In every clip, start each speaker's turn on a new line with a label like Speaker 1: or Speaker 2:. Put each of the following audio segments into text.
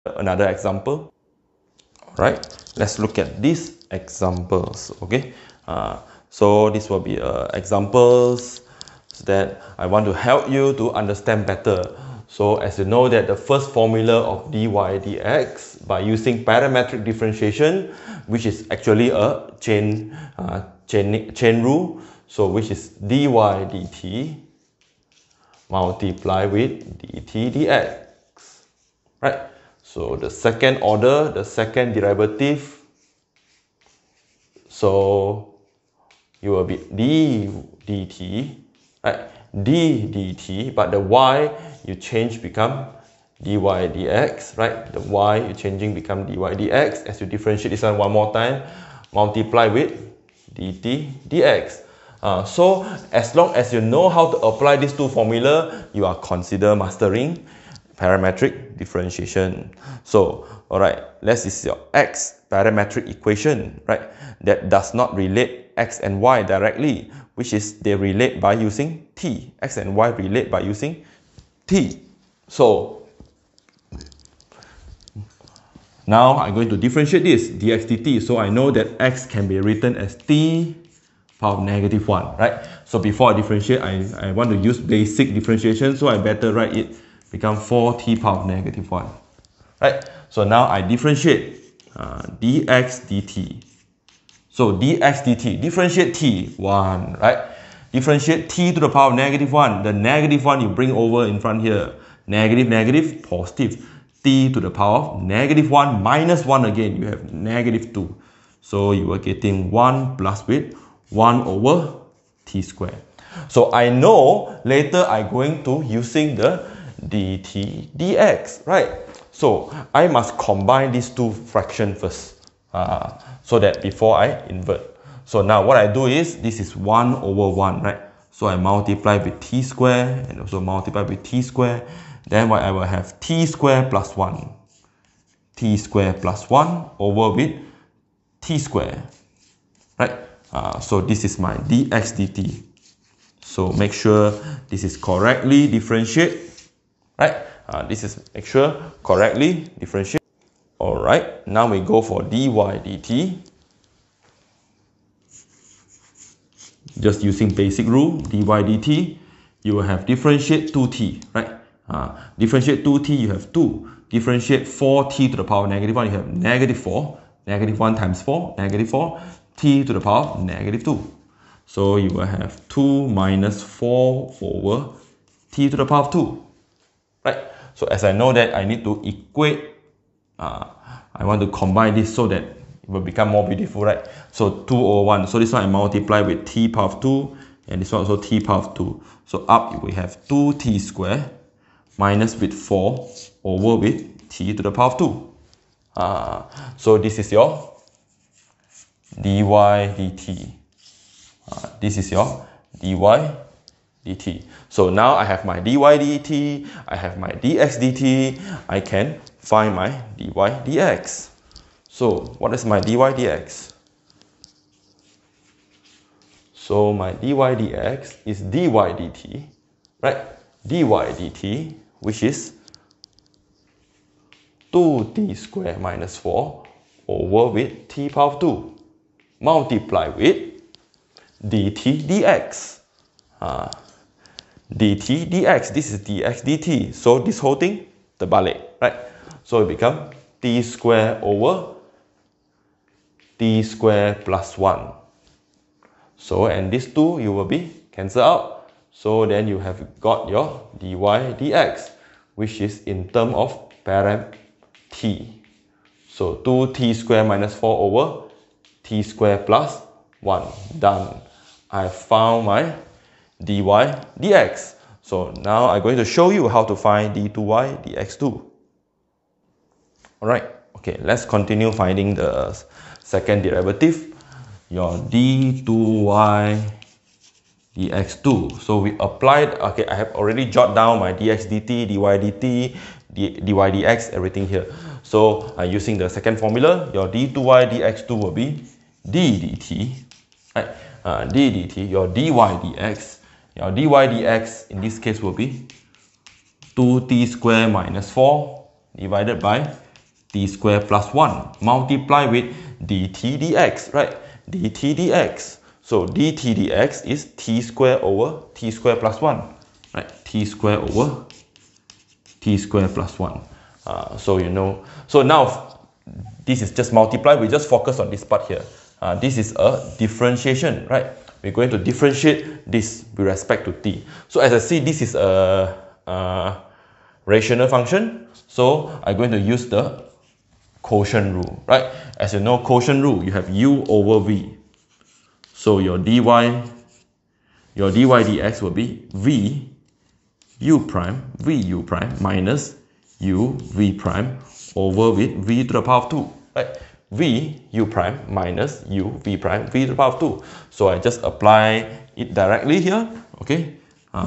Speaker 1: another example. Alright, let's look at these examples. Okay, so this will be examples that I want to help you to understand better. So as you know that the first formula of dy dx by using parametric differentiation, which is actually a chain rule, so which is dy dt multiply with dt dx, right? So the second order, the second derivative, so you will be d dt, right? D dt, but the y you change become dy dx, right? The y you changing become dy dx. As you differentiate this one more time, multiply with dt dx. So as long as you know how to apply these two formula, you are considered mastering parametric differentiation. So alright, this is your x parametric equation, right? That does not relate x and y directly, which is they relate by using t. X and y relate by using t. So now I'm going to differentiate this dx dt. So I know that x can be written as t power of -1, right? So before I differentiate, I want to use basic differentiation, so I better write it become 4t power of -1, right? So now I differentiate dx dt. So dx dt, differentiate t, 1, right? Differentiate t to the power of -1. The -1 you bring over in front here. Negative, negative, positive. T to the power of -1 minus 1 again. You have -2. So you are getting 1 plus with 1 over t squared. So I know later I'm going to using the dt dx, right? So I must combine these two fractions first, so that before I invert. So now what I do is, this is 1 over 1, right? So I multiply with t squared and also multiply with t squared. Then what I will have t squared plus 1. T squared plus 1 over with t squared, right? So this is my dx dt. So make sure this is correctly differentiate, right? This is make sure correctly differentiate. Alright, now we go for dy dt. Just using basic rule, dy dt, you will have differentiate 2t, right? Differentiate 2t, you have 2. Differentiate 4t to the power of -1, you have -4. -1 times 4, -4. T to the power of -2. So you will have 2 minus 4 over t to the power of 2, right? So as I know that I need to equate, I want to combine this so that it will become more beautiful, right? So 2 over 1. So this one I multiply with t power of 2, and this one also t power of 2. So up we have 2t squared minus with 4 over with t to the power of 2. So this is your dy dt. This is your dy dt. So now I have my dy dt, I have my dx dt, I can find my dy dx. So what is my dy dx? So my dy dx is dy dt, right? Dy dt, which is 2t squared minus 4 over with t power of 2 multiply with dt dx. Dt dx, this is dx dt. So this whole thing, terbalik, right? So it becomes t squared over t squared plus 1. So and these two you will be cancelled out. So then you have got your dy dx, which is in term of param t. So 2t squared minus 4 over t squared plus 1. Done. I found my dy dx. So now I'm going to show you how to find d2y dx2. Alright, okay, let's continue finding the second derivative, your d2y dx2. So we applied, okay, I have already jotted down my dx dt, dy dt, dy dx, everything here. So using the second formula, your d2y dx2 will be d dt, right? D dt, your dy dx. Your dy dx in this case will be 2t squared minus 4 divided by t square plus 1 multiply with dt dx, right? dt dx. So dt dx is t square over t square plus 1, right? t square over t square plus 1. So you know, so now this is just multiply. We just focus on this part here. This is a differentiation, right? We're going to differentiate this with respect to t. So as I see, this is a rational function. So I'm going to use the quotient rule, right? As you know, quotient rule, you have u over v. So your dy dx will be v u prime minus u v prime over with v to the power of 2, right? v u prime minus u v prime v to the power of 2. So I just apply it directly here, okay?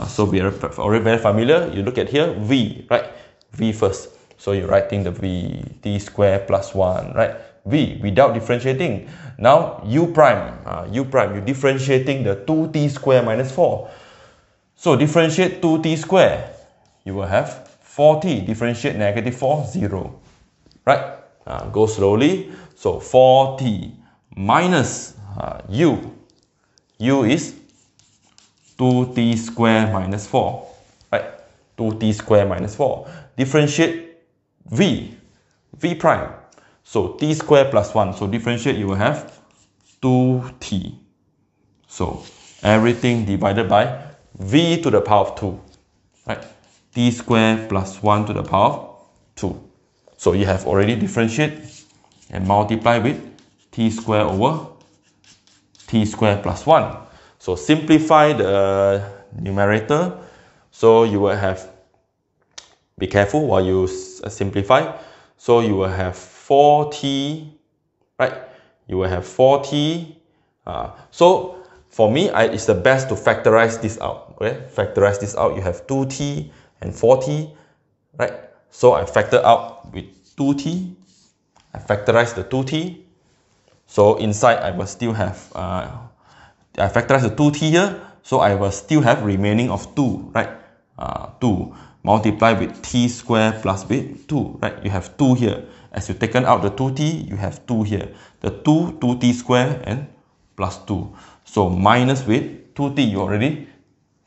Speaker 1: So we are already very familiar. You look at here, v, right? V first. So you're writing the v, t square plus 1, right? V without differentiating. Now u prime, you're differentiating the 2t square minus 4. So differentiate 2t square, you will have 4t. Differentiate negative 4, 0, right? Go slowly. So 4t minus u is 2t square minus 4, right? 2t square minus 4. Differentiate v prime. So t square plus 1. So differentiate, you will have 2t. So everything divided by v to the power of 2, right? t square plus 1 to the power of 2. So you have already differentiate and multiply with t square over t square plus 1. So simplify the numerator. So you will have, be careful while you simplify. So you will have 4t, right? You will have 4t. So for me, it's the best to factorize this out. Okay, factorize this out. You have 2t and 4t, right? So I factor out with 2t. I factorize the 2t. So inside I will still have, I factorize the 2t here. So I will still have remaining of 2, right? 2 multiply with t square plus with 2, right? You have 2 here. As you taken out the 2t, you have 2 here. The 2t square and plus 2. So minus with 2t, you already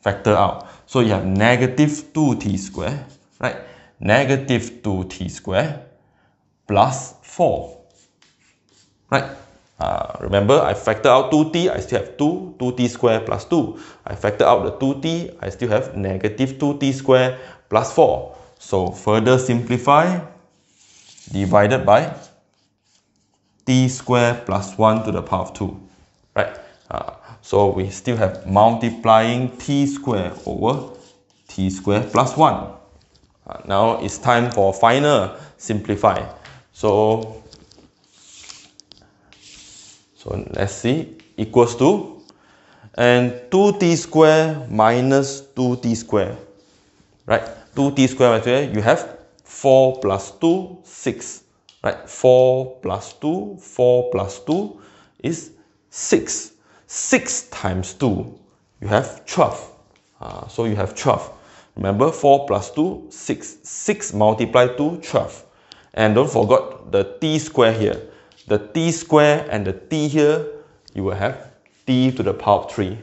Speaker 1: factor out. So you have negative 2t square, right? Negative 2t square plus 4, right? Remember, I factor out 2t, I still have 2t square plus 2. I factor out the 2t, I still have negative 2t square plus 4. So further simplify, divided by t square plus 1 to the power of 2, right? So we still have multiplying t square over t square plus 1. Now it's time for final simplify. So let's see, equals to, and 2t square minus 2t square, right? 2t square minus 2, you have 4 plus 2, 6, right? 4 plus 2, 4 plus 2 is 6. 6 times 2, you have 12. So you have 12. Remember, 4 plus 2, 6. 6 multiplied to 12. And don't forget the t square here. The t square and the t here, you will have t to the power of 3,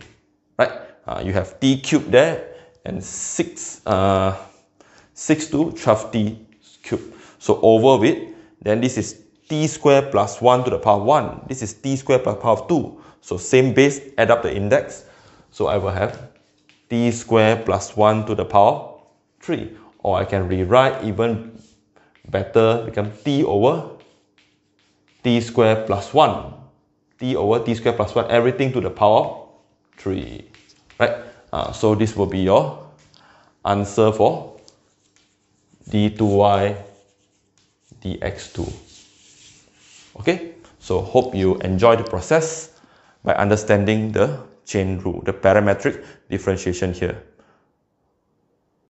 Speaker 1: right? You have t cubed there, and 6 to 12t cubed. So over with, then this is t square plus 1 to the power of 1. This is t square plus power of 2. So same base, add up the index. So I will have t square plus 1 to the power of 3. Or I can rewrite even better, become t over t square plus 1. T over t square plus 1, everything to the power of 3. Right? So this will be your answer for d2y dx2. Okay? So hope you enjoy the process by understanding the chain rule, the parametric differentiation here.